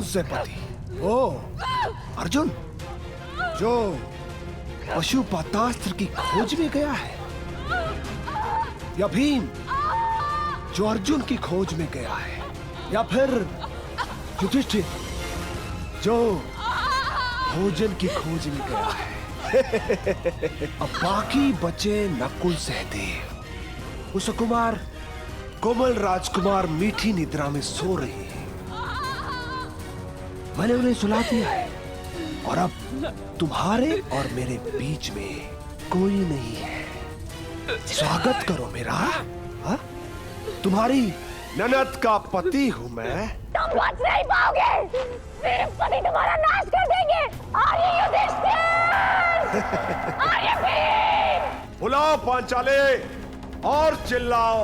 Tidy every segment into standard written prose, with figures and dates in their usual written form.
से पति? ओ अर्जुन, जो पशुपतास्त्र की खोज में गया है, या भीम जो अर्जुन की खोज में गया है, या फिर युधिष्ठिर जो भोजन की खोज में गया है? अब बाकी बचे नकुल सहदेव। कुसुकुमार कोमल राजकुमार मीठी निद्रा में सो रहे हैं। मैंने उन्हें सुला दिया है और अब तुम्हारे और मेरे बीच में कोई नहीं है। स्वागत करो मेरा। हा? तुम्हारी ननद का पति हूं मैं। तुम बच नहीं पाओगे, सिर्फ पति तुम्हारा नाश कर देंगे। आर्य युधिष्ठिर, आर्य भीम। बुलाओ पांचाले और चिल्लाओ।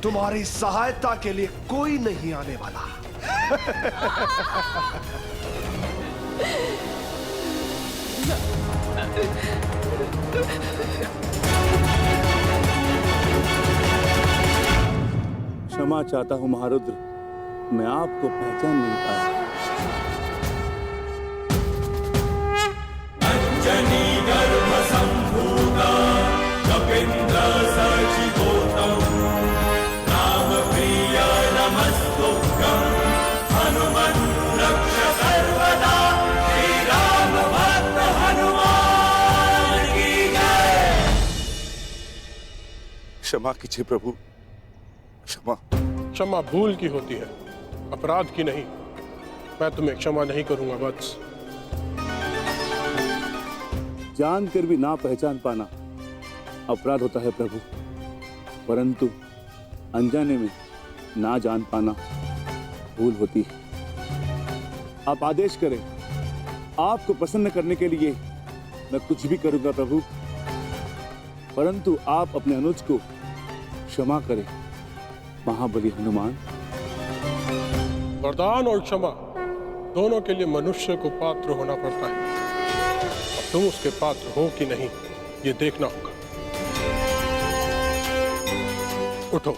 तुम्हारी सहायता के लिए कोई नहीं आने वाला। क्षमा चाहता हूं महारुद्र, मैं आपको पहचान नहीं पाया। अंजनी गर्भ संभूता कपिंद्र सचिवोतम राम प्रिय नमस्तुभ्यं हनुमन् रक्ष सर्वदा श्री राम भक्त हनुमान की जय। क्षमा कीजिए प्रभु, क्षमा। क्षमा भूल की होती है, अपराध की नहीं। मैं तुम्हें क्षमा नहीं करूंगा वत्स। जानकर भी ना पहचान पाना अपराध होता है प्रभु, परंतु अनजाने में ना जान पाना भूल होती है। आप आदेश करें, आपको प्रसन्न करने के लिए मैं कुछ भी करूंगा प्रभु, परंतु आप अपने अनुज को क्षमा करें महाबली हनुमान। वरदान और क्षमा दोनों के लिए मनुष्य को पात्र होना पड़ता है। अब तुम उसके पात्र हो कि नहीं, ये देखना होगा। उठो।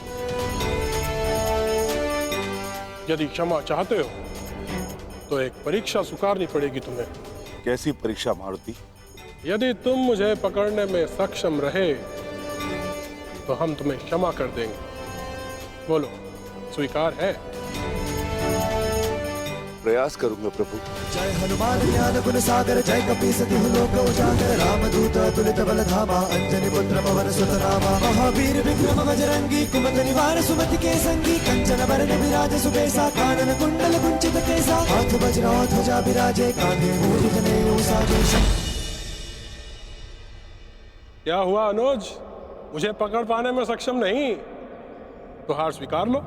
यदि क्षमा चाहते हो तो एक परीक्षा स्वीकारनी पड़ेगी तुम्हें। कैसी परीक्षा मारुति? यदि तुम मुझे पकड़ने में सक्षम रहे तो हम तुम्हें क्षमा कर देंगे। बोलो, स्वीकार है? प्रयास करूंगा प्रभु। जय हनुमान ज्ञान गुण सागर, जय कपीस तिहु लोक उजागर, रामदूत अतुलित बल धामा, अंजनी पुत्र पवन सुत नामा, महावीर विक्रम बजरंगी, कुमति निवार सुमति के संगी, कंचन बरन विराज सुबेसा, कानन कुंडल कुंचित केसा, हाथ वज्र ध्वजा विराजे, कांधे मूज जनेऊ साजे। क्या हुआ अनुज, मुझे पकड़ पाने में सक्षम नहीं? तो हार स्वीकार लो।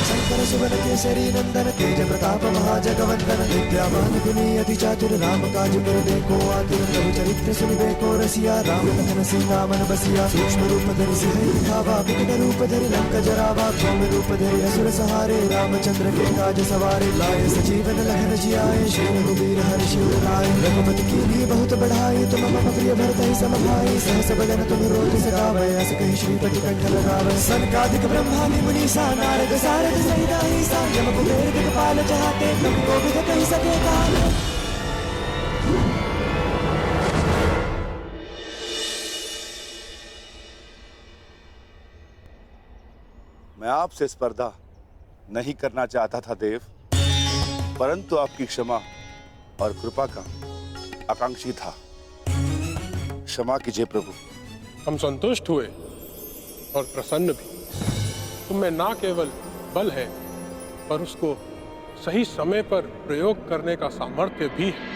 शंकर सुवन केसरी नंदन, तेज प्रताप महाजगवंदन, विद्यावान गुणी अति चातुर, राम काज कर देखो आतुर, प्रभु चरित्र सुनिबे को रसिया, राम लखन सीता मन बसिया, सूक्ष्म रूप धरि सिंह दिखावा, विकट रूप धरि लंक जरावा, सौम्य रूप धरि असुर सहारे, रामचंद्र के काज सवारे, लाए सजीवन लहन जियाए, श्री रघुवीर हर्षि उर लाए, रघुपति कीन्ही बहुत बढ़ाई, तुम मम प्रिय भरत ही सम भाई, सहस बदन तुम रोज सगावै, अस कहि श्रीपति कंठ लगावै, सनकादिक ब्रह्मादि मुनीसा, नारद सारद सहित अहिसा, यम कुबेर दिक्पाल चाहते, तुम कोविद कहि सके काल। मैं आपसे स्पर्धा नहीं करना चाहता था देव, परंतु आपकी क्षमा और कृपा का आकांक्षी था। क्षमा कीजिए प्रभु। हम संतुष्ट हुए और प्रसन्न भी। तुम्हें ना केवल बल है, पर उसको सही समय पर प्रयोग करने का सामर्थ्य भी है।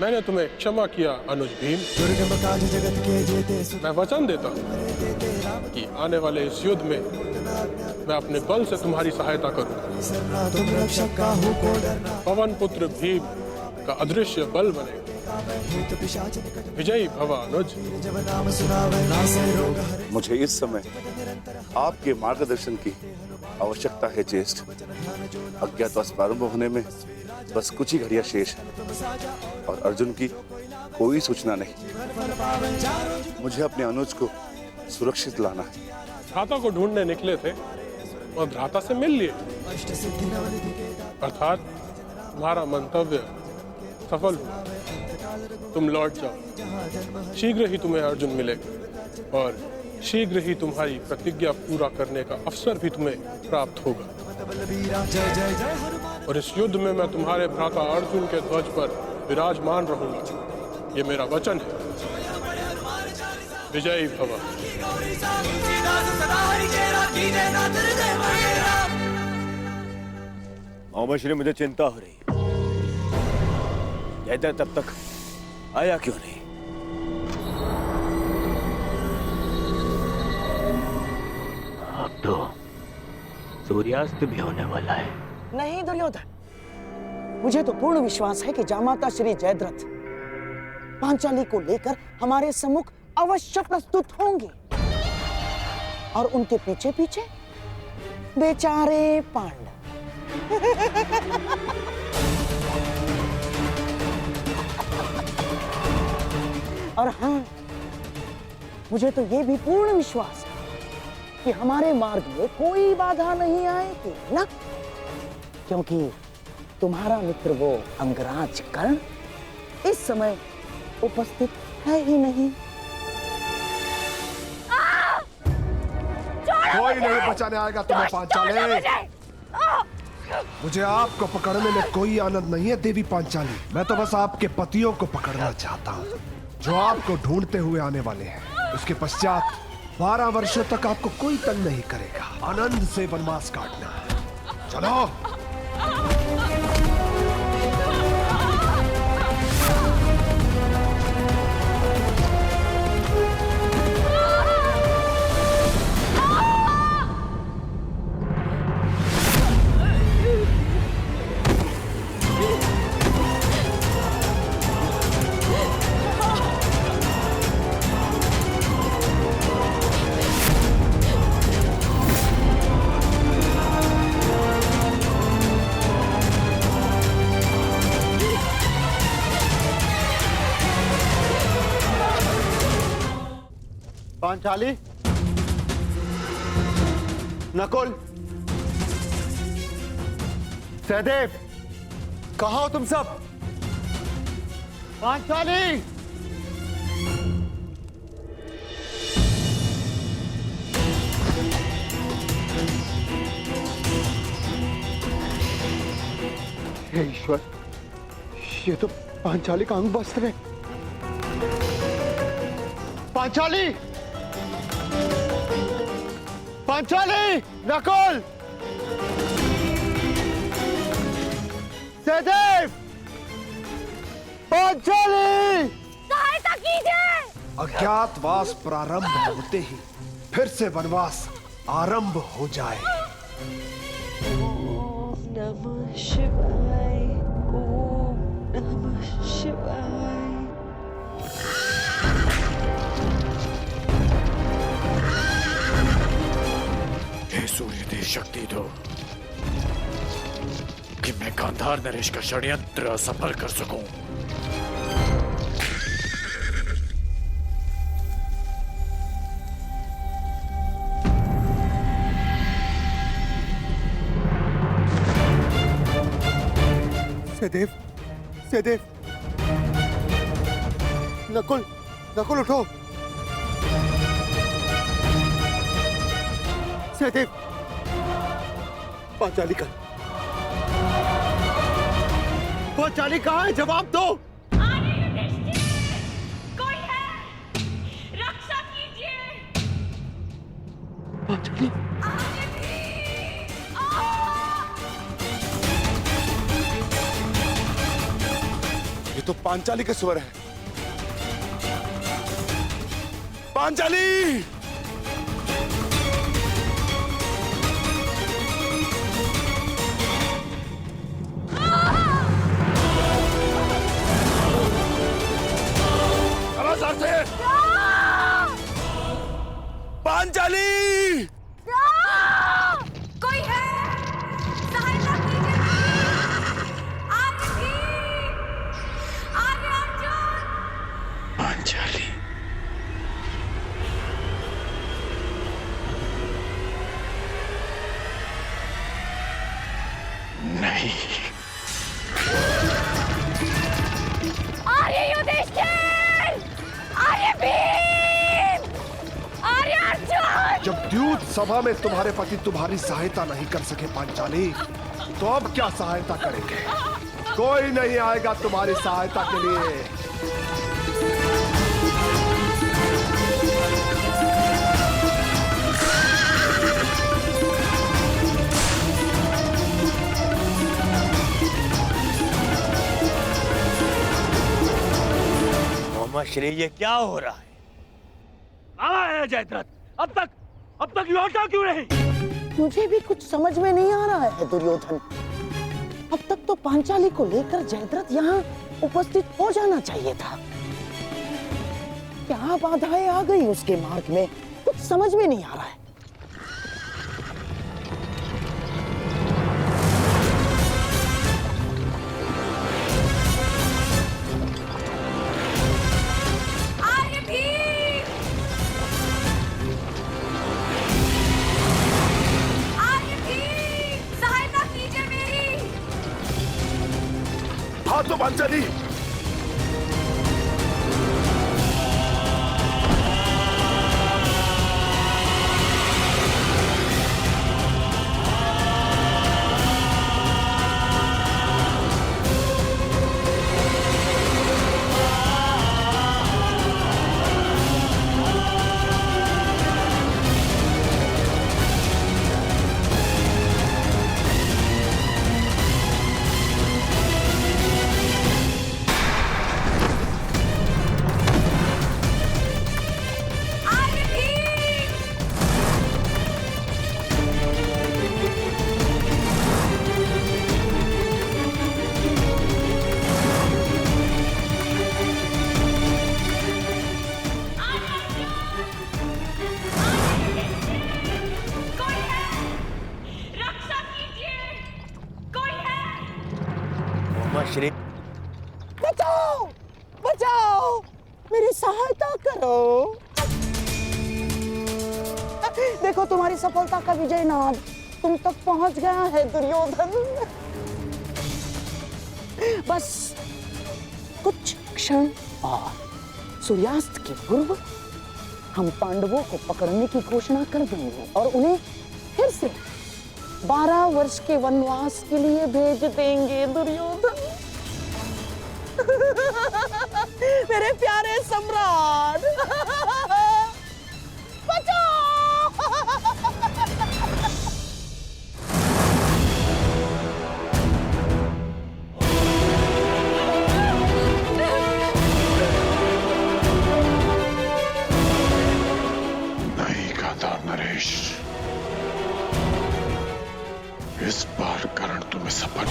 मैंने तुम्हें क्षमा किया अनुज भीम। दुर्गम काज जगत के जेते, मैं वचन देता हूँ कि आने वाले इस युद्ध में मैं अपने बल से तुम्हारी सहायता करूंगा। तुम रक्षक काहू को डरना, पवन पुत्र भीम का अदृश्य बल बनेगा। विजयी भव अनुज। जब नाम सुनावे, नासे रोग हरे। मुझे इस समय आपके मार्गदर्शन की आवश्यकता है ज्येष्ठ। अज्ञातवास प्रारंभ होने में बस कुछ ही घड़ियां शेष है और अर्जुन की कोई सूचना नहीं। मुझे अपने अनुज को सुरक्षित लाना है। छाता को ढूंढने निकले थे, और भ्राता से मिल लिए, अर्थात तुम्हारा मंतव्य सफल हुआ। तुम लौट जाओ, शीघ्र ही तुम्हें अर्जुन मिलेगा और शीघ्र ही तुम्हारी प्रतिज्ञा पूरा करने का अवसर भी तुम्हें प्राप्त होगा। और इस युद्ध में मैं तुम्हारे भ्राता अर्जुन के ध्वज पर विराजमान रहूंगा, ये मेरा वचन है। विजयी भव। मोहम्मद श्री, मुझे चिंता हो रही है। जयद्रथ तब तक आया क्यों नहीं? अब तो सूर्यास्त भी होने वाला है। नहीं दुर्योधन, मुझे तो पूर्ण विश्वास है कि जामाता श्री जयद्रथ पांचाली को लेकर हमारे सम्मुख अवश्य प्रस्तुत होंगे और उनके पीछे पीछे बेचारे पांडव। और हाँ, मुझे तो ये भी पूर्ण विश्वास है कि हमारे मार्ग में कोई बाधा नहीं आएगी ना, क्योंकि तुम्हारा मित्र वो अंगराज कर्ण इस समय उपस्थित है ही नहीं। कोई नहीं बचाने आएगा तुम्हें पांचाली। मुझे आपको पकड़ने में कोई आनंद नहीं है देवी पांचाली। मैं तो बस आपके पतियों को पकड़ना चाहता हूँ जो आपको ढूंढते हुए आने वाले हैं। उसके पश्चात 12 वर्षों तक आपको कोई तंग नहीं करेगा। आनंद से वनवास काटना। चलो। पांचाली, नकुल, सहदेव, कहाँ हो तुम सब? पांचाली! हे ईश्वर, ये तो पांचाली का अंग वस्त्र है। पांचाली! पांचाली! नकुल! सहदेव! पांचाली! सहायता कीजिए। अज्ञातवास प्रारंभ होते ही फिर से वनवास आरंभ हो जाए। ओम नमः शिवाय। ओम नमः शिवाय। सूर्य देव शक्ति दो कि मैं गांधार नरेश का षड्यंत्र सफल कर सकूं। सहदेव, सहदेव, नकुल, नकुल उठो। सहदेव, पांचाली का, पांचाली कहाँ है? जवाब दो। कोई है? रक्षा कीजिए। पांचाली, ये तो पांचाली के स्वर है। पांचाली! पांचाली! कोई है? सहायता कीजिए। आगे अर्जुन! पांचाली, नहीं। आर्य युधिष्ठिर, आर्य भीम, आर्य अर्जुन। जब द्यूत सभा में तुम्हारे पति तुम्हारी सहायता नहीं कर सके पांचाली, तो अब क्या सहायता करेंगे? कोई नहीं आएगा तुम्हारी सहायता के लिए। श्री ये क्या हो रहा है? कहाँ है जयद्रथ? अब तक लौटा क्यों नहीं? मुझे भी कुछ समझ में नहीं आ रहा है दुर्योधन। अब तक तो पांचाली को लेकर जयद्रथ यहाँ उपस्थित हो जाना चाहिए था। क्या बाधाएं आ गई उसके मार्ग में, कुछ समझ में नहीं आ रहा है। हाँ तो पांचाली, श्री बचाओ, बचाओ, मेरी सहायता करो। देखो तुम्हारी सफलता का विजय नाद तुम तक पहुंच गया है दुर्योधन। बस कुछ क्षण और सूर्यास्त के पूर्व हम पांडवों को पकड़ने की घोषणा कर देंगे और उन्हें फिर से 12 वर्ष के वनवास के लिए भेज देंगे दुर्योधन। मेरे प्यारे सम्राट, बचाओ। नहीं गाता नरेश, इस बार कर्ण तुम्हें सफल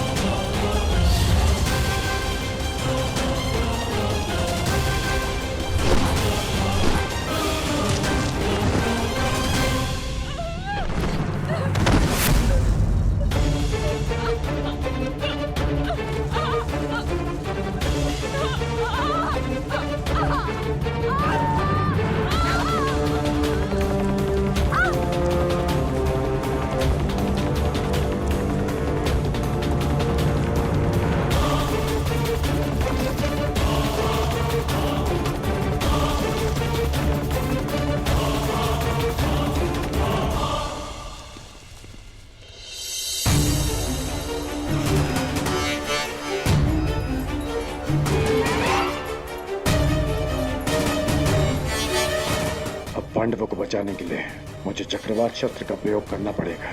पांडवों को बचाने के लिए मुझे चक्रवात शस्त्र का प्रयोग करना पड़ेगा।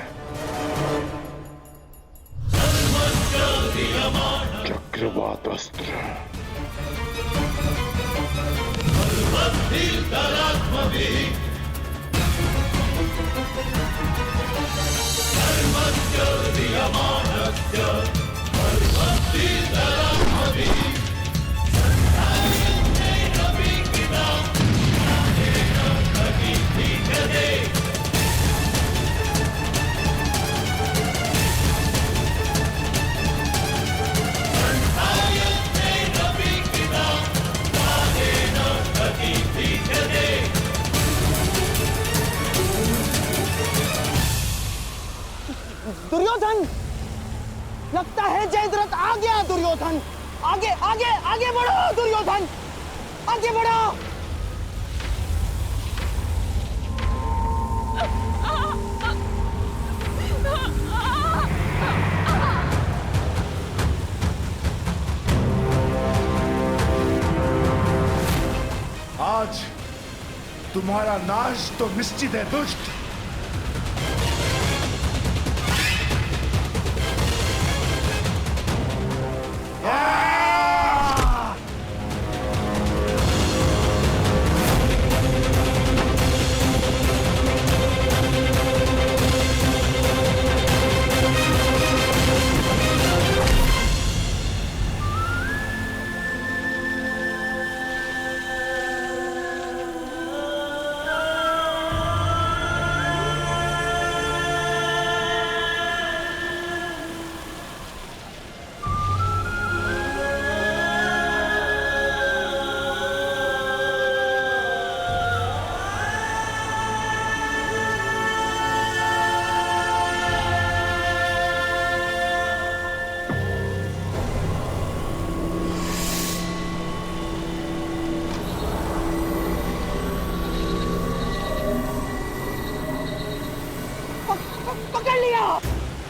चक्रवात अस्त्र। दुर्योधन, लगता है जयद्रथ आ गया दुर्योधन। आगे आगे आगे बढ़ो दुर्योधन, आगे बढ़ो। आज तुम्हारा नाश तो निश्चित है दुष्ट।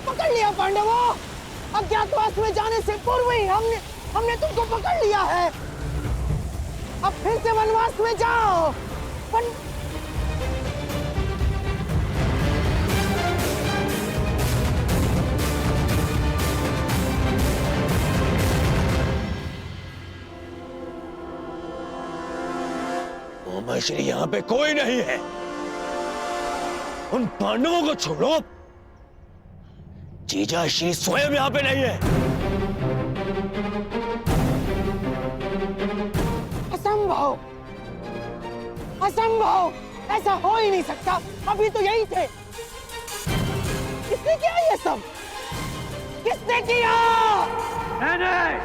पकड़ लिया पांडवों। अज्ञातवास में जाने से पूर्व ही हमने तुमको पकड़ लिया है। अब फिर से वनवास में जाओ। मोहम्मद श्री यहाँ पे कोई नहीं है। उन पांडवों को छोड़ो। जीजा श्री स्वयं यहाँ पे नहीं है। असंभव, असंभव, ऐसा हो ही नहीं सकता। अभी तो यही थे। किसने किया ये सब? किसने किया? नहीं।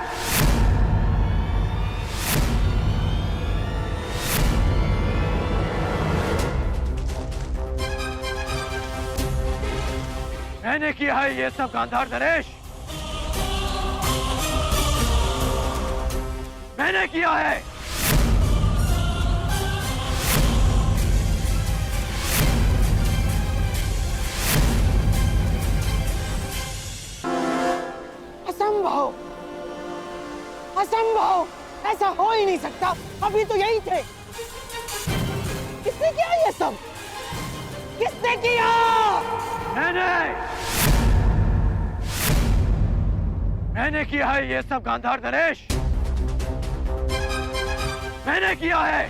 मैंने किया है ये सब गांधार नरेश। मैंने किया है। असंभव, असंभव, ऐसा हो ही नहीं सकता। अभी तो यही थे। किसने किया ये सब? किसने किया? मैंने किया है ये सब गांधार नरेश। मैंने किया है।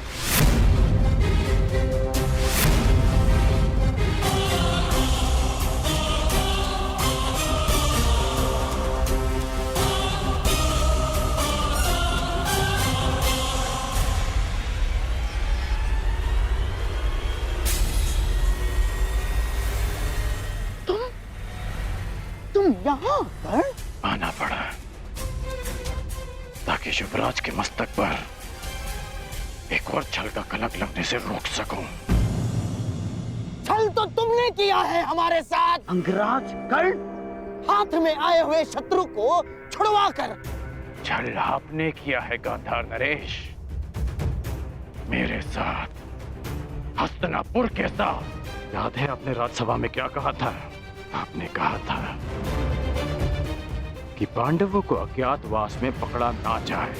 तुम यहाँ पर? आना पड़ा ताकि युवराज के मस्तक पर एक और छल का कलंक लगने से रोक सकूं। छल तो तुमने किया है हमारे साथ। अंगराज कर्ण, हाथ में आए हुए शत्रु को छुड़वा कर। छल आपने किया है गांधार नरेश, मेरे साथ, हस्तिनापुर के साथ। याद है आपने राज्यसभा में क्या कहा था? आपने कहा था कि पांडवों को अज्ञातवास में पकड़ा ना जाए,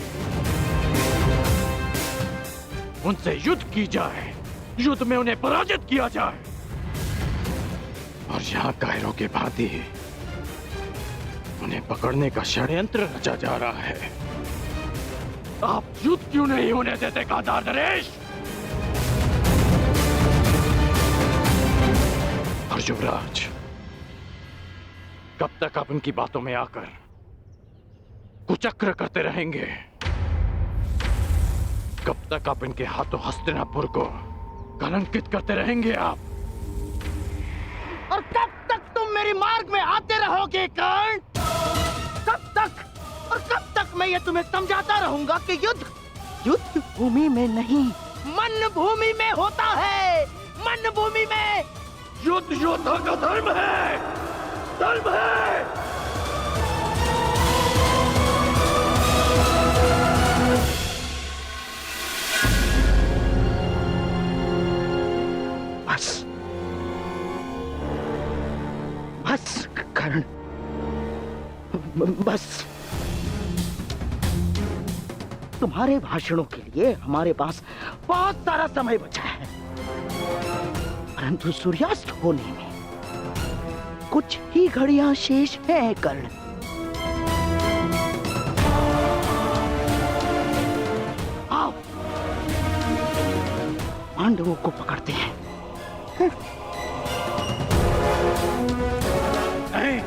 उनसे युद्ध की जाए, युद्ध में उन्हें पराजित किया जाए। और यहाँ कायरों के भांति उन्हें पकड़ने का षड्यंत्र रचा जा रहा है। आप युद्ध क्यों नहीं होने देते गांधार नरेश? और युवराज, कब तक आप उनकी बातों में आकर कुचक्र करते रहेंगे? कब तक आप इनके हाथों हस्तिनापुर को कलंकित करते रहेंगे आप? और कब तक तुम मेरे मार्ग में आते रहोगे कर्ण? कब तक? और कब तक मैं ये तुम्हें समझाता रहूंगा कि युद्ध भूमि में नहीं, मन भूमि में होता है। मन भूमि में। युद्ध योद्धा का धर्म है, धर्म है। बस तुम्हारे भाषणों के लिए हमारे पास बहुत सारा समय बचा है, परंतु सूर्यास्त होने में कुछ ही घड़ियां शेष हैं कर्ण। आओ पांडवों को पकड़ते हैं। नहीं,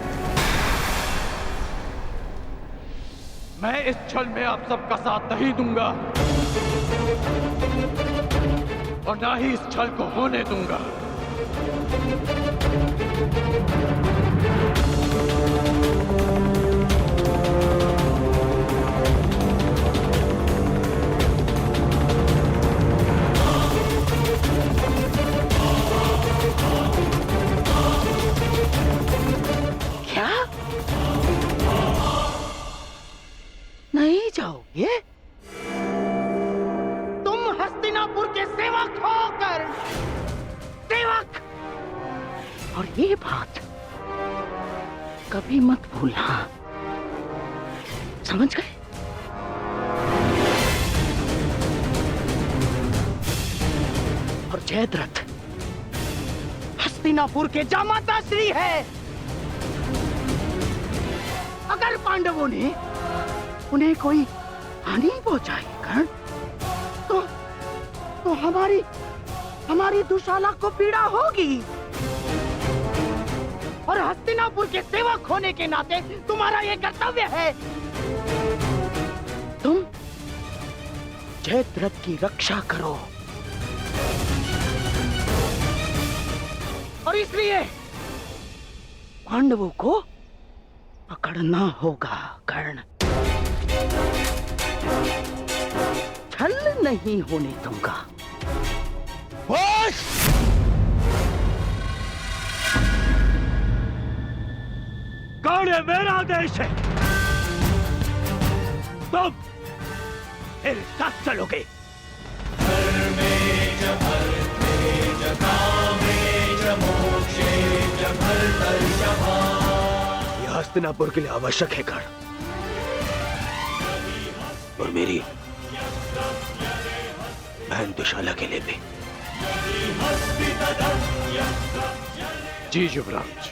मैं इस छल में आप सबका साथ नहीं दूंगा और ना ही इस छल को होने दूंगा। क्या नहीं जाओगे? तुम हस्तिनापुर के सेवक होकर सेवक, और ये बात कभी मत भूलना, समझ गए? और जयद्रथ हस्तिनापुर के जामाता श्री है। अगर पांडवों ने उन्हें कोई हानि पहुंचाई कर्ण, तो हमारी दुशाला को पीड़ा होगी। और हस्तिनापुर के सेवक होने के नाते तुम्हारा यह कर्तव्य है, तुम जयद्रथ की रक्षा करो। और इसलिए पांडवों को पकड़ना होगा कर्ण, छल नहीं होने दूंगा। बस! कर्ण मेरा देश है, तुम मेरे साथ चलोगे। यह हस्तिनापुर के लिए आवश्यक है कर्ण, और मेरी बहन दुशाला के लिए भी। जी युवराज।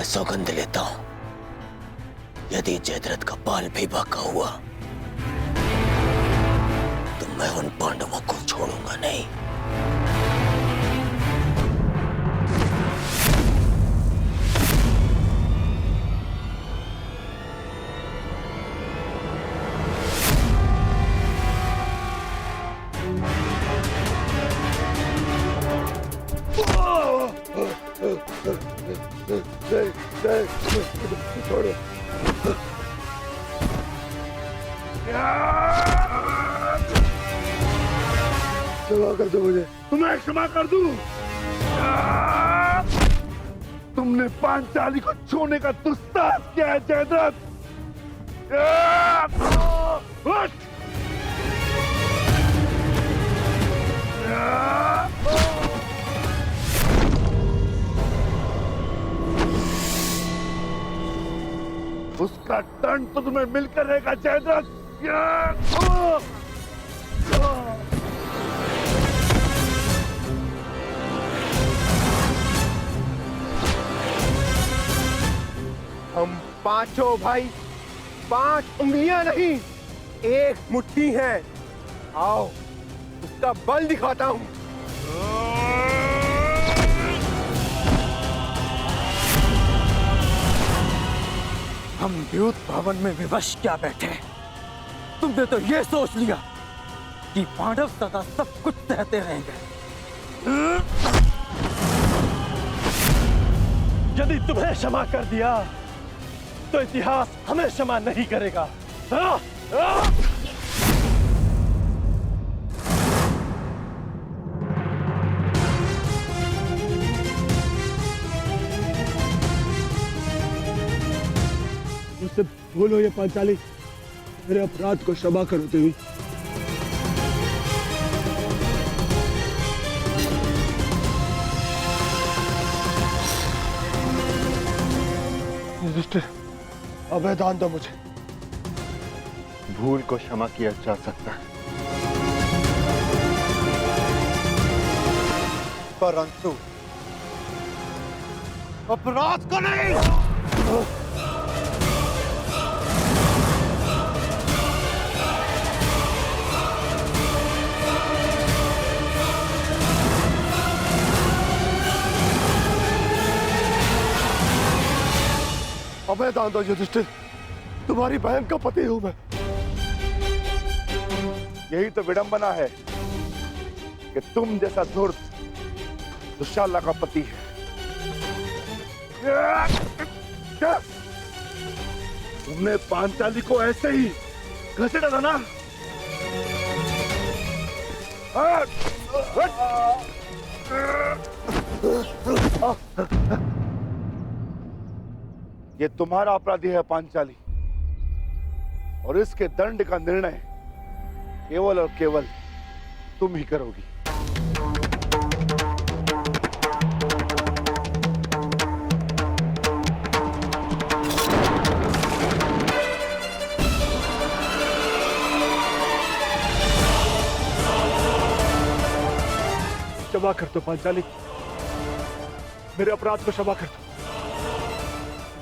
सौगंध लेता हूं, यदि जयद्रथ का बाल भी बाका हुआ तो मैं उन पांडवों को छोड़ूंगा नहीं। छोड़ो। क्षमा कर दो मुझे, तुम्हें क्षमा कर दूं। तुमने पांचाली को छूने का दुस्साहस किया है जयद्रथ। उसका दंड तो तुम्हें मिलकर रहेगा जयद्रथ। हम पांचों भाई 5 उंगलियां नहीं, एक मुट्ठी है। आओ उसका बल दिखाता हूं। हम द्यूत भवन में विवश क्या बैठे, तुमने तो ये सोच लिया कि पांडव सदा सब कुछ सहते रहेंगे। यदि तुम्हें क्षमा कर दिया तो इतिहास हमें क्षमा नहीं करेगा। हाँ? हाँ? मुझसे भूल हो ये पांचाली, मेरे अपराध को क्षमा करो देवी। युधिष्ठिर, अभय दान दो मुझे। भूल को क्षमा किया जा सकता है, परंतु अपराध को नहीं। अभय दान दो युधिष्ठिर, तुम्हारी बहन का पति हूं मैं। यही तो विडंबना है कि तुम जैसा धूर्त दुशाला का पति है। तुमने पांचाली को ऐसे ही घसीटा था ना? ये तुम्हारा अपराधी है पांचाली, और इसके दंड का निर्णय केवल और केवल तुम ही करोगी। क्षमा कर दो पांचाली, मेरे अपराध को क्षमा कर दो।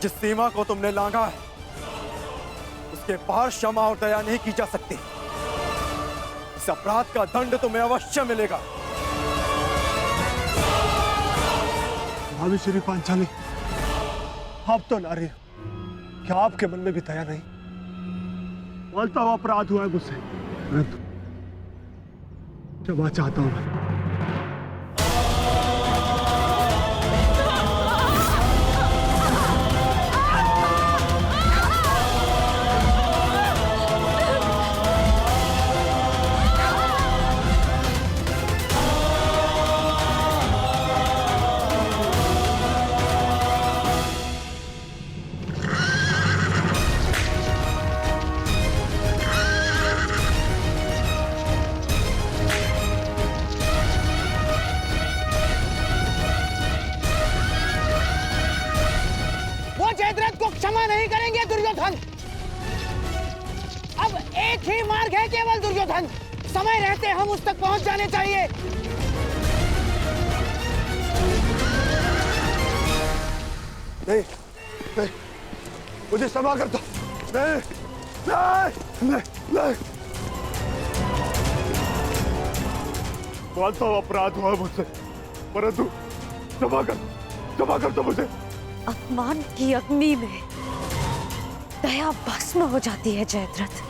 जिस सीमा को तुमने लांघा है उसके पार क्षमा और दया नहीं की जा सकती। इस अपराध का दंड तुम्हें अवश्य मिलेगा। भाभी श्री पांचाली, आप तो नारी हो, क्या आपके मन में भी दया नहीं? मानता हुआ अपराध हुआ है मुझसे, परंतु क्षमा चाहता हूं मैं। क्षमा नहीं करेंगे दुर्योधन। अब एक ही मार्ग है केवल दुर्योधन, समय रहते हम उस तक पहुंच जाने चाहिए। नहीं, नहीं, मुझे क्षमा कर दो। नहीं, नहीं, नहीं, नहीं। मानता हूं अपराध हुआ मुझसे, परंतु क्षमा कर दो मुझे। अपमान की अग्नि में दया भस्म हो जाती है जयद्रथ।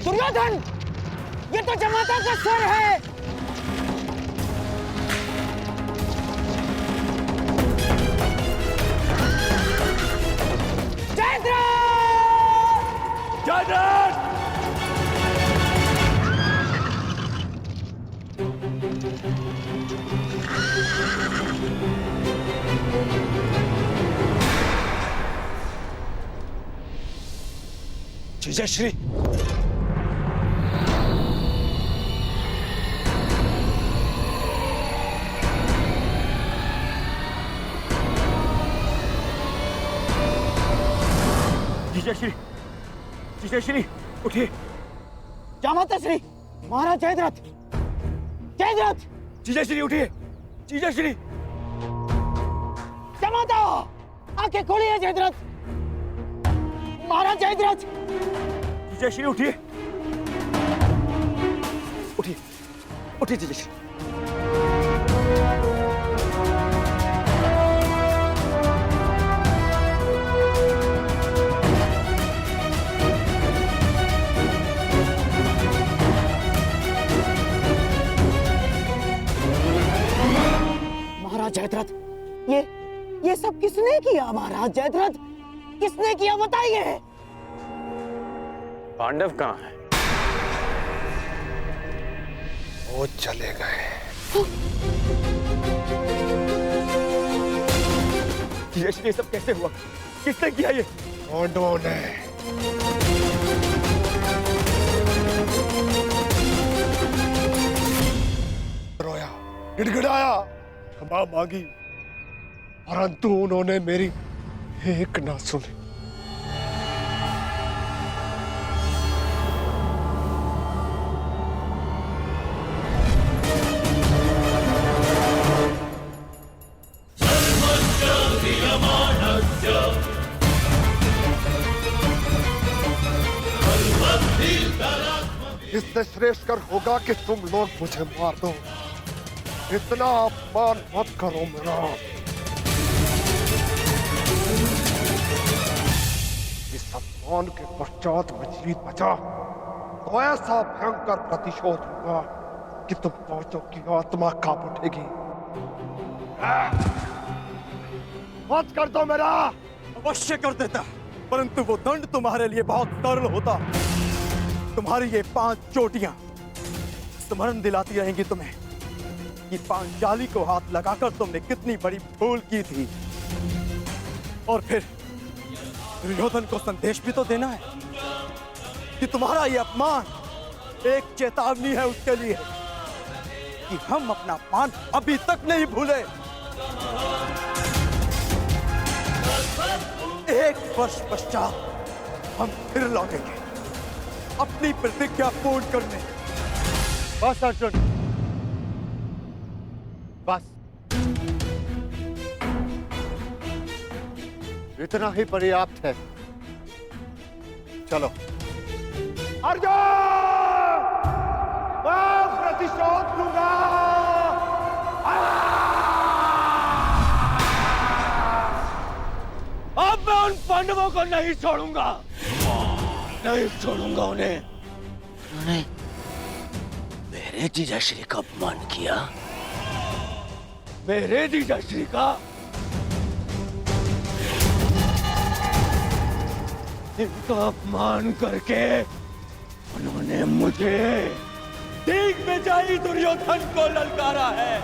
दुर्योधन, ये तो जमाता का स्वर है। जीजाश्री, जीजाश्री, जीजाश्री उठिए। जामाता श्री, महाराज जयद्रथ, जयद्रथ। जीजाश्री उठिए, जीजाश्री। जामाता, आंखें खोलिए जयद्रथ। महाराज जयद्रथ। जीजाश्री उठिए, उठिए तेजश्री। महाराज जयद्रथ, ये सब किसने किया? महाराज जयद्रथ, किसने किया बताइए। पांडव कहाँ है? वो चले गए। ये सब कैसे हुआ? किसने किया ये? पांडवों ने। रोया, गिड़गिड़ाया, क्षमा मांगी, परंतु उन्होंने मेरी एक ना सुनी। इससे श्रेष्ठ कर होगा कि तुम लोग मुझे मार दो। इतना अपमान मत करो मेरा। इस अपमान के पश्चात मैं जीत बचा तो ऐसा भयंकर प्रतिशोध होगा कि तुम पांचों की आत्मा कांप उठेगी। मत कर दो मेरा। अवश्य कर देता, परंतु वो दंड तुम्हारे लिए बहुत सरल होता। तुम्हारी ये 5 चोटियां स्मरण दिलाती रहेंगी तुम्हें कि पांचाली को हाथ लगाकर तुमने कितनी बड़ी भूल की थी। और फिर दुर्योधन को संदेश भी तो देना है कि तुम्हारा ये अपमान एक चेतावनी है उसके लिए कि हम अपना अपमान अभी तक नहीं भूले। 1 वर्ष पश्चात हम फिर लौटेंगे अपनी प्रतिज्ञा पूर्ण करने। बस अर्जुन, बस इतना ही पर्याप्त है। चलो। अर्जुन, मैं प्रतिशोध लूंगा। अब मैं उन पांडवों को नहीं छोड़ूंगा, नहीं छोड़ूंगा उन्हें। उन्होंने मेरे जीजाश्री का अपमान किया, मेरे जीजाश्री का। इनका अपमान करके उन्होंने मुझे दिग्विजयी दुर्योधन को ललकारा है।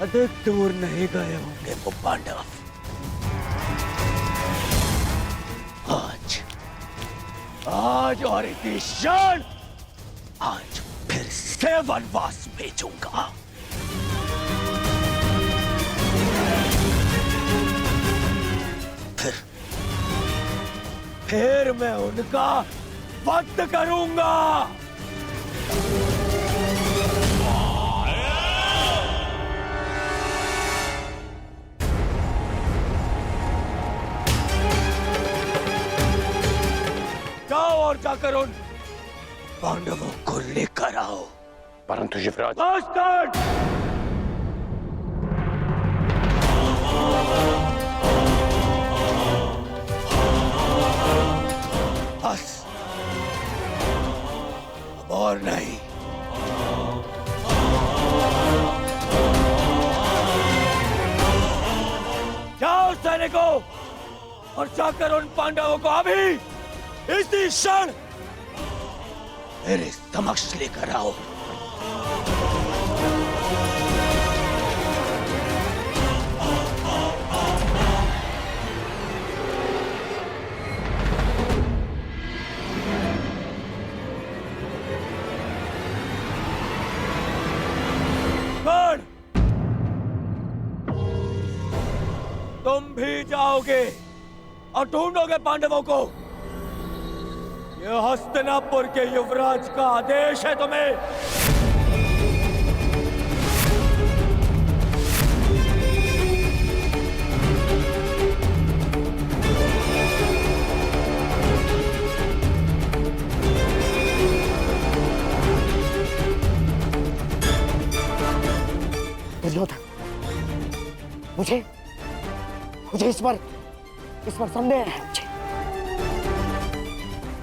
अधिक दूर नहीं गए होंगे वो पांडव। आज और इसी क्षण आज फिर से वनवास भेजूंगा। फिर मैं उनका वध करूंगा। जाओ और जाकर उन पांडवों को लेकर आओ। परंतु युवराज, बस अब और नहीं। जाओ सैनिकों और जाकर उन पांडवों को अभी इसी क्षण मेरे समक्ष लेकर आओ। कौन? तुम भी जाओगे और ढूंढोगे पांडवों को। यह हस्तिनापुर के युवराज का आदेश है तुम्हें। मुझे मुझे इस पर संदेह है। मुझे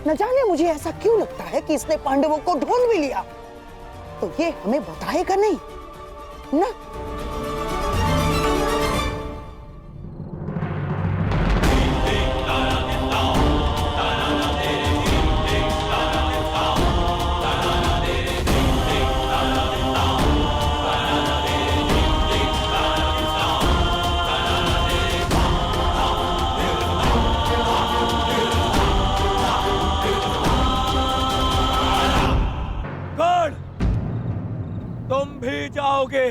न जाने मुझे ऐसा क्यों लगता है कि इसने पांडवों को ढूंढ भी लिया, तो ये हमें बताएगा नहीं ना। तुम भी जाओगे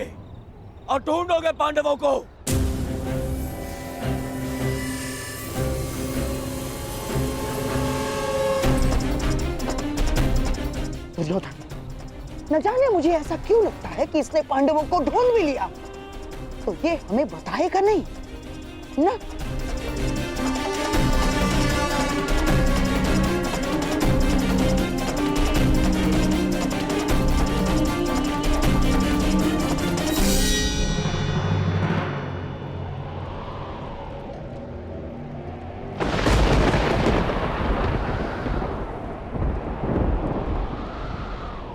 और ढूंढोगे पांडवों को। दुर्योधन, न जाने मुझे ऐसा क्यों लगता है कि इसने पांडवों को ढूंढ भी लिया, तो ये हमें बताएगा नहीं ना।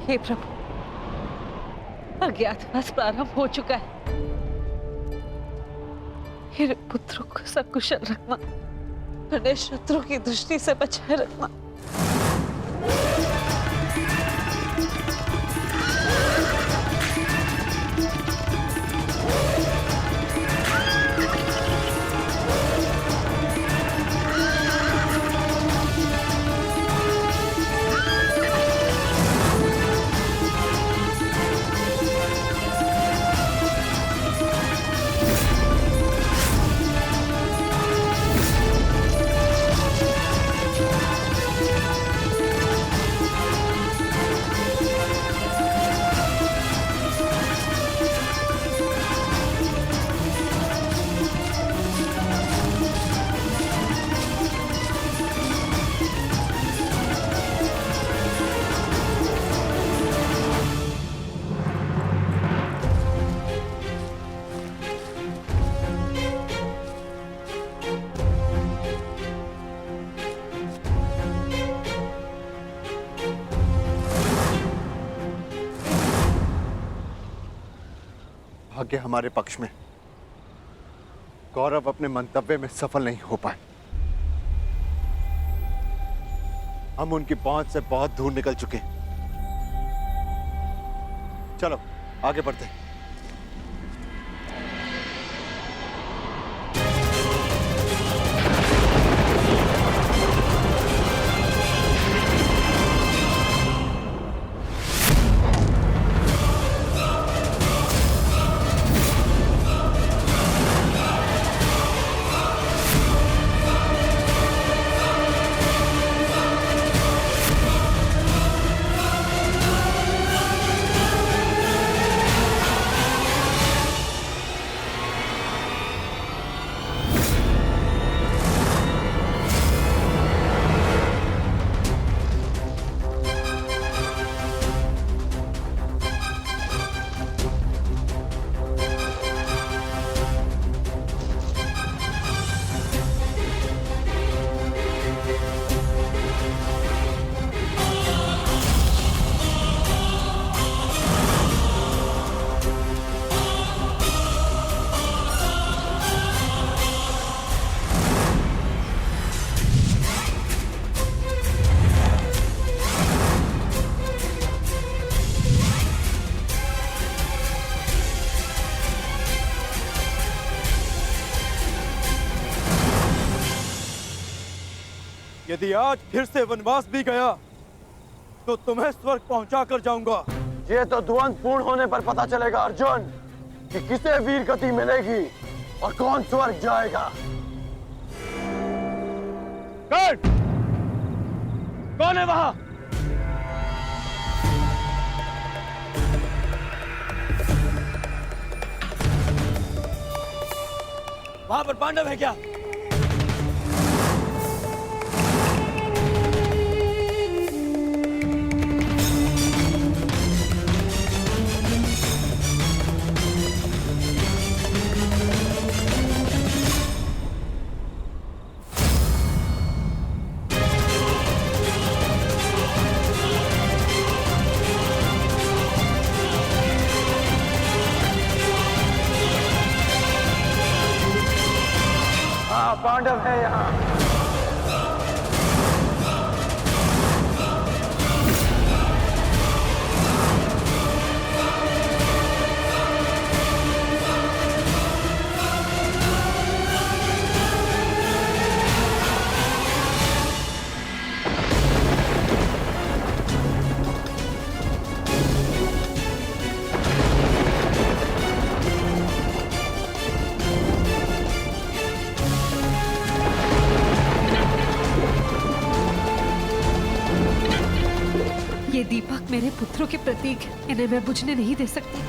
हे प्रभु, अज्ञातवास प्रारंभ हो चुका है। मेरे पुत्रों को सकुशल रखना, उन्हें शत्रु की दृष्टि से बचाए रखना। भाग्य हमारे पक्ष में। गौरव अपने मंतव्य में सफल नहीं हो पाए। हम उनकी पहुंच से बहुत दूर निकल चुके। चलो आगे बढ़ते हैं। यदि आज फिर से वनवास भी गया तो तुम्हें स्वर्ग पहुंचा कर जाऊंगा। ये तो दुरंत पूर्ण होने पर पता चलेगा अर्जुन, कि किसे वीर गति मिलेगी और कौन स्वर्ग जाएगा। कौन है वहां? वहां पर पांडव है क्या? दीपक मेरे पुत्रों के प्रतीक हैं। इन्हें मैं बुझने नहीं दे सकती।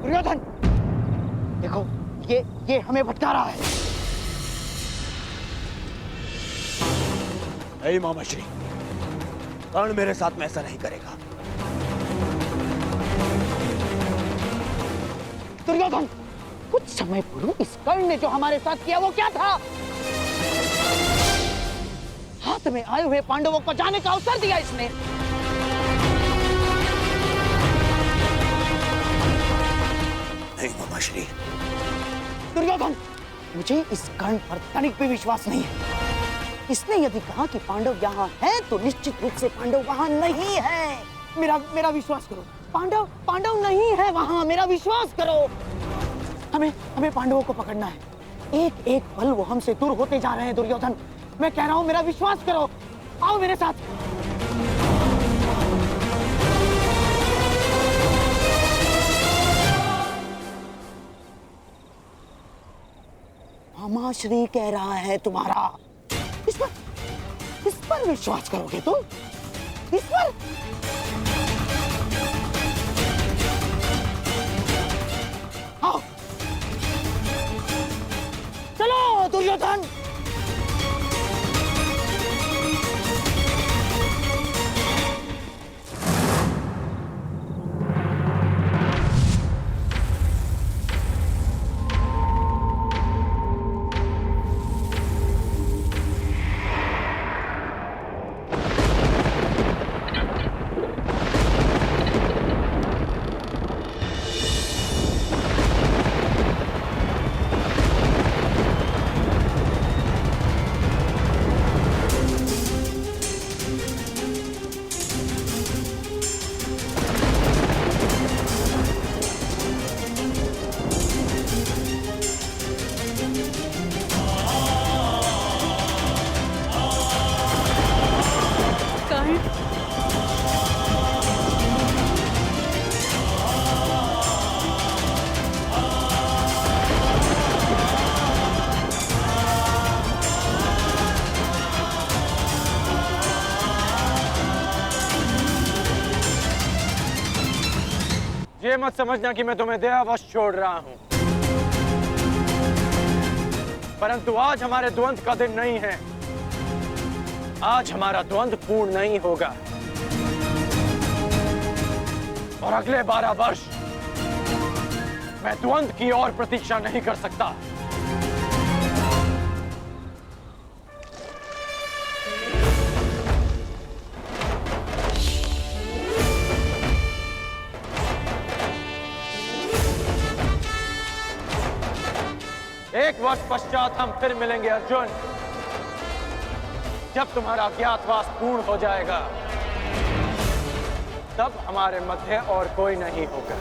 दुर्योधन, देखो ये हमें भटका रहा है। नहीं मामाश्री, कर्ण मेरे साथ में ऐसा नहीं करेगा। दुर्योधन, कुछ समय पूर्व इस कर्ण ने जो हमारे साथ किया वो क्या था? हाथ में आए हुए पांडवों को जाने का अवसर दिया इसने। नहीं मामाश्री। दुर्योधन, मुझे इस कर्ण पर तनिक भी विश्वास नहीं है। इसने यदि कहा कि पांडव यहाँ हैं, तो निश्चित रूप से पांडव वहाँ नहीं है। मेरा विश्वास करो, पांडव नहीं है वहाँ। मेरा विश्वास करो। हमें पांडवों को पकड़ना है। एक एक पल वो हमसे दूर होते जा रहे हैं। दुर्योधन, मैं कह रहा हूँ, मेरा विश्वास करो। आओ मेरे साथ। मामाश्री कह रहा है तुम्हारा। इस पर विश्वास करोगे तुम? इस पर? आओ, चलो दुर्योधन। ये मत समझना कि मैं तुम्हें दयावश छोड़ रहा हूं, परंतु आज हमारे द्वंद्व का दिन नहीं है। आज हमारा द्वंद्व पूर्ण नहीं होगा और अगले 12 वर्ष मैं द्वंद्व की और प्रतीक्षा नहीं कर सकता। एक वर्ष पश्चात हम फिर मिलेंगे अर्जुन, जब तुम्हारा अज्ञातवास पूर्ण हो जाएगा, तब हमारे मध्य और कोई नहीं होगा।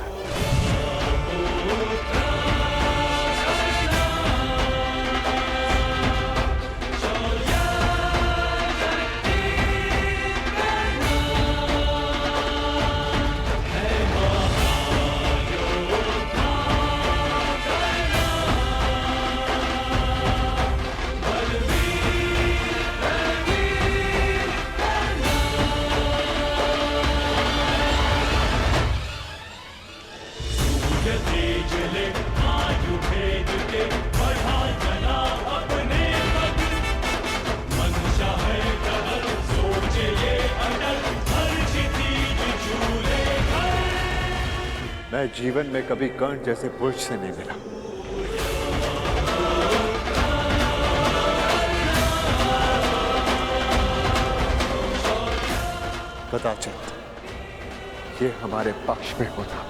मैं जीवन में कभी कर्ण जैसे पुरुष से नहीं मिला। कदाचित ये हमारे पक्ष में होता।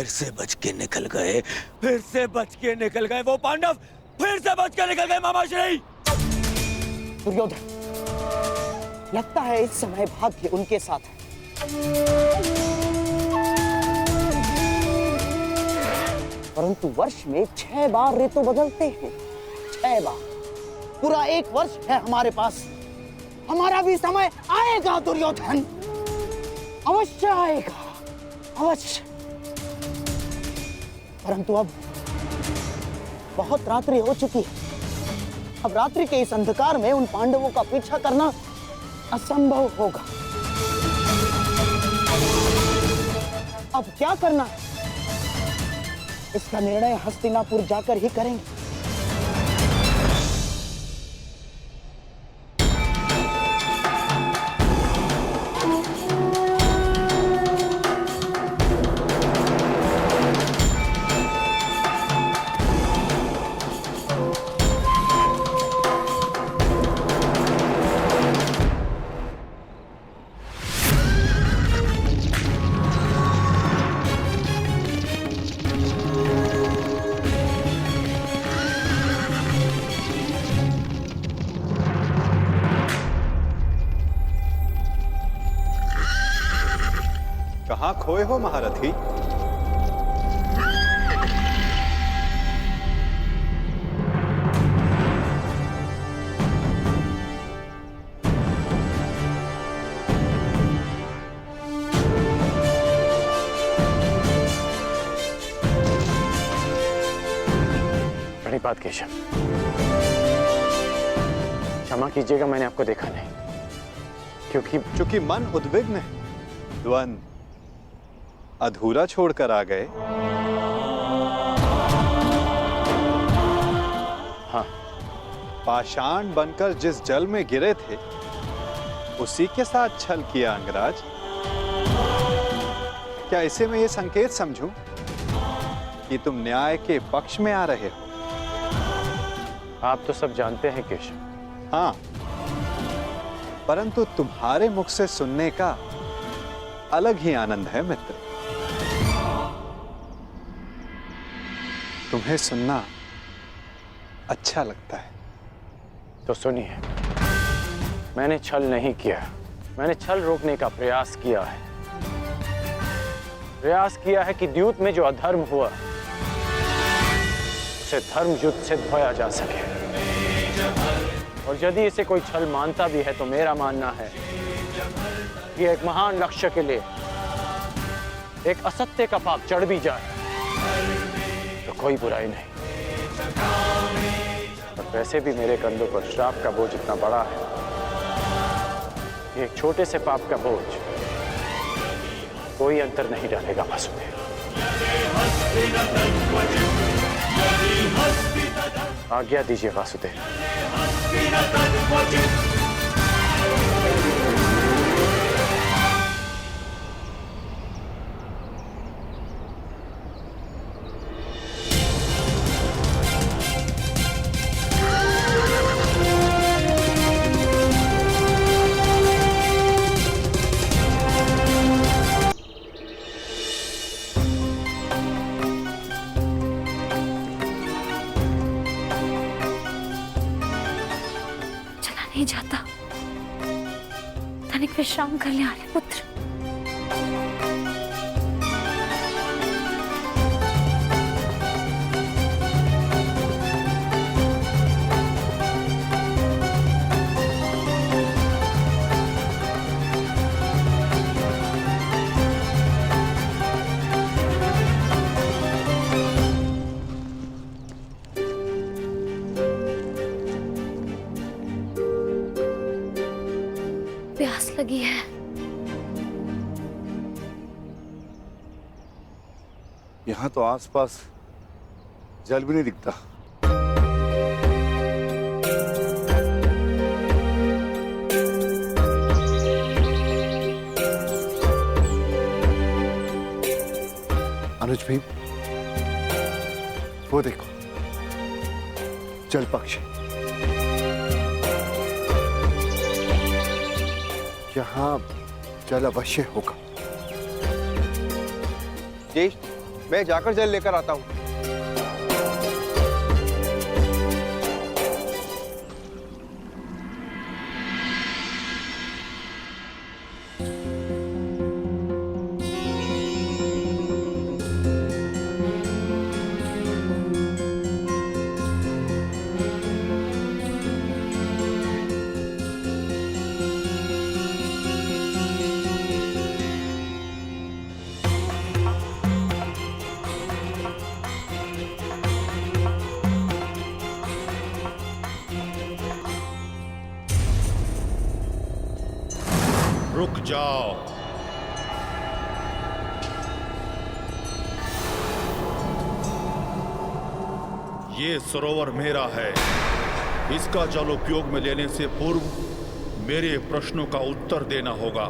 फिर से बच के निकल गए, फिर से बच के निकल गए। वो पांडव फिर से बच के निकल गए मामाश्री। दुर्योधन, लगता है इस समय भाग्य उनके साथ है। परंतु वर्ष में 6 बार ऋतु बदलते हैं, 6 बार। पूरा 1 वर्ष है हमारे पास। हमारा भी समय आएगा दुर्योधन, अवश्य आएगा, अवश्य। परंतु अब बहुत रात्रि हो चुकी है। अब रात्रि के इस अंधकार में उन पांडवों का पीछा करना असंभव होगा। अब क्या करना है, इसका निर्णय हस्तिनापुर जाकर ही करेंगे। कहाँ खोए हो महारथी? प्रणिपात केशव, क्षमा कीजिएगा, मैंने आपको देखा नहीं। क्योंकि मन उद्विग्न है, द्वंद अधूरा छोड़कर आ गए। हाँ, पाषाण बनकर जिस जल में गिरे थे उसी के साथ छल किया अंगराज। क्या इसे मैं ये संकेत समझूं कि तुम न्याय के पक्ष में आ रहे हो? आप तो सब जानते हैं केशव। हाँ, परंतु तुम्हारे मुख से सुनने का अलग ही आनंद है मित्र। तुम्हें सुनना अच्छा लगता है। तो सुनिए, मैंने छल नहीं किया, मैंने छल रोकने का प्रयास किया है। प्रयास किया है कि द्यूत में जो अधर्म हुआ उसे धर्म युद्ध से धोया जा सके। और यदि इसे कोई छल मानता भी है तो मेरा मानना है कि एक महान लक्ष्य के लिए एक असत्य का पाप चढ़ भी जाए तो कोई बुराई नहीं। और वैसे भी मेरे कंधों पर श्राप का बोझ इतना बड़ा है कि एक छोटे से पाप का बोझ कोई अंतर नहीं डालेगा वासुदेव। आज्ञा दीजिए वासुदेव। नहीं जाता, तनिक विश्राम कर ले आर्य पुत्र। प्यास लगी है। यहाँ तो आसपास जल भी नहीं दिखता। अनुज भाई, वो देखो, जल पक्षी। यहाँ जल अवश्य होगा। ज्येष्ठ, मैं जाकर जल लेकर आता हूँ। रुक जाओ। ये सरोवर मेरा है। इसका जल उपयोग में लेने से पूर्व मेरे प्रश्नों का उत्तर देना होगा।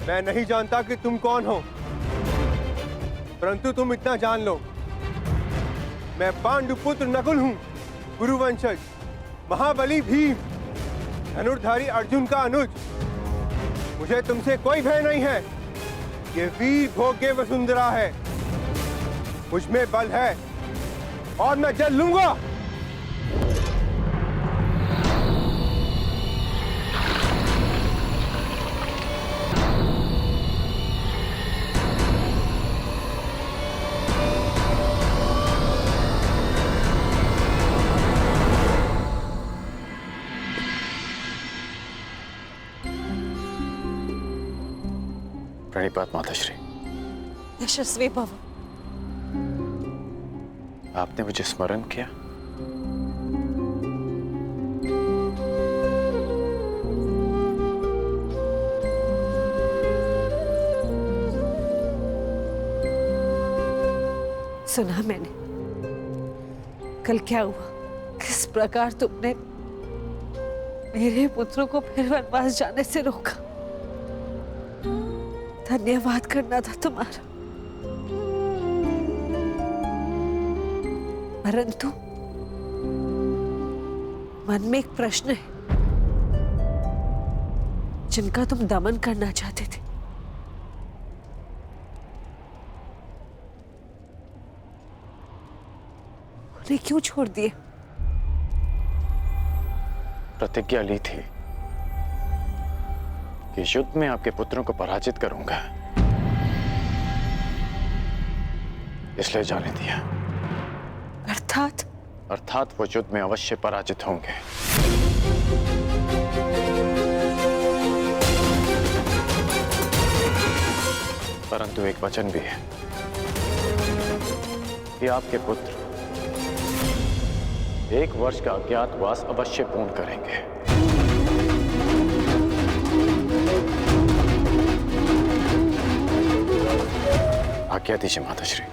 मैं नहीं जानता कि तुम कौन हो, परंतु तुम इतना जान लो, मैं पांडुपुत्र नकुल हूं, गुरुवंशज, महाबली भीम, धनुर्धारी अर्जुन का अनुज। मुझे तुमसे कोई भय नहीं है। ये वीर भोग्य वसुंधरा है, मुझ में बल है और मैं जल लूंगा। प्रणिपात माताश्री। यशस्वी भव। आपने मुझे स्मरण किया? सुना मैंने कल क्या हुआ, किस प्रकार तुमने मेरे पुत्रों को फिर वनवास जाने से रोका। धन्यवाद करना था तुम्हारा, परंतु मन में एक प्रश्न है जिनका तुम दमन करना चाहते थे। उन्हें क्यों छोड़ दिए? प्रतिज्ञा ली थी कि युद्ध में आपके पुत्रों को पराजित करूंगा, इसलिए जाने दिया। अर्थात वो युद्ध में अवश्य पराजित होंगे। परंतु एक वचन भी है कि आपके पुत्र 1 वर्ष का अज्ञातवास अवश्य पूर्ण करेंगे। आज्ञा दीजिए माताश्री।